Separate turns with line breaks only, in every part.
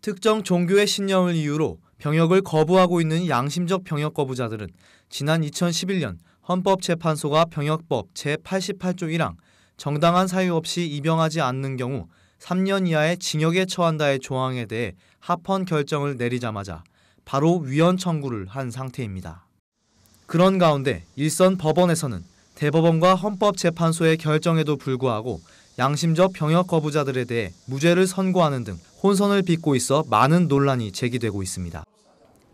특정 종교의 신념을 이유로 병역을 거부하고 있는 양심적 병역 거부자들은 지난 2011년 헌법재판소가 병역법 제88조 1항 정당한 사유 없이 입영하지 않는 경우 3년 이하의 징역에 처한다의 조항에 대해 합헌 결정을 내리자마자 바로 위헌 청구를 한 상태입니다. 그런 가운데 일선 법원에서는 대법원과 헌법재판소의 결정에도 불구하고 양심적 병역 거부자들에 대해 무죄를 선고하는 등 혼선을 빚고 있어 많은 논란이 제기되고 있습니다.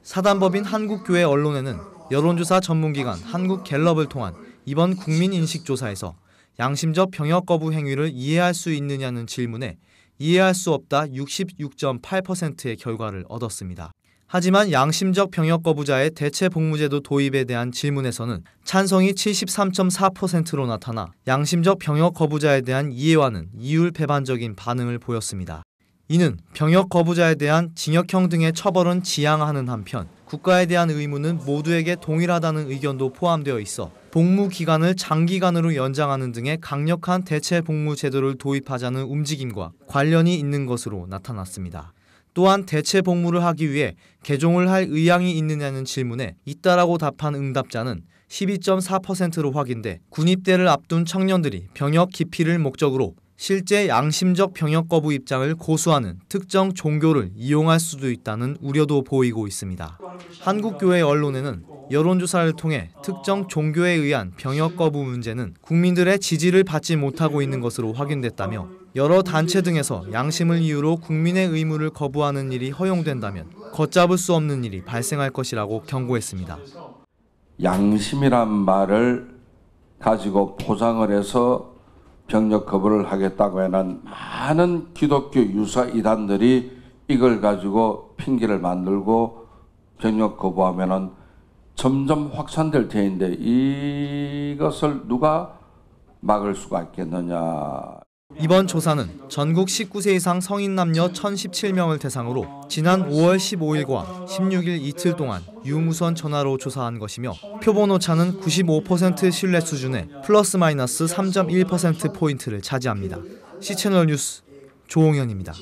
사단법인 한국교회 언론에는 여론조사 전문기관 한국갤럽을 통한 이번 국민인식조사에서 양심적 병역 거부 행위를 이해할 수 있느냐는 질문에 이해할 수 없다 66.8%의 결과를 얻었습니다. 하지만 양심적 병역 거부자의 대체 복무제도 도입에 대한 질문에서는 찬성이 73.4%로 나타나 양심적 병역 거부자에 대한 이해와는 이율배반적인 반응을 보였습니다. 이는 병역 거부자에 대한 징역형 등의 처벌은 지양하는 한편 국가에 대한 의무는 모두에게 동일하다는 의견도 포함되어 있어 복무 기간을 장기간으로 연장하는 등의 강력한 대체 복무 제도를 도입하자는 움직임과 관련이 있는 것으로 나타났습니다. 또한 대체 복무를 하기 위해 개종을 할 의향이 있느냐는 질문에 있다라고 답한 응답자는 12.4%로 확인돼 군입대를 앞둔 청년들이 병역 기피를 목적으로 실제 양심적 병역 거부 입장을 고수하는 특정 종교를 이용할 수도 있다는 우려도 보이고 있습니다. 한국교회 언론에는 여론조사를 통해 특정 종교에 의한 병역 거부 문제는 국민들의 지지를 받지 못하고 있는 것으로 확인됐다며 여러 단체 등에서 양심을 이유로 국민의 의무를 거부하는 일이 허용된다면 걷잡을 수 없는 일이 발생할 것이라고 경고했습니다.
양심이란 말을 가지고 포장을 해서 병역 거부를 하겠다고 하는 많은 기독교 유사 이단들이 이걸 가지고 핑계를 만들고 병역 거부하면은 점점 확산될 테인데 이것을 누가 막을 수가 있겠느냐.
이번 조사는 전국 19세 이상 성인 남녀 1,017명을 대상으로 지난 5월 15일과 16일 이틀 동안 유무선 전화로 조사한 것이며 표본 오차는 95% 신뢰 수준의 플러스 마이너스 3.1%포인트를 차지합니다. C채널 뉴스 조홍현입니다.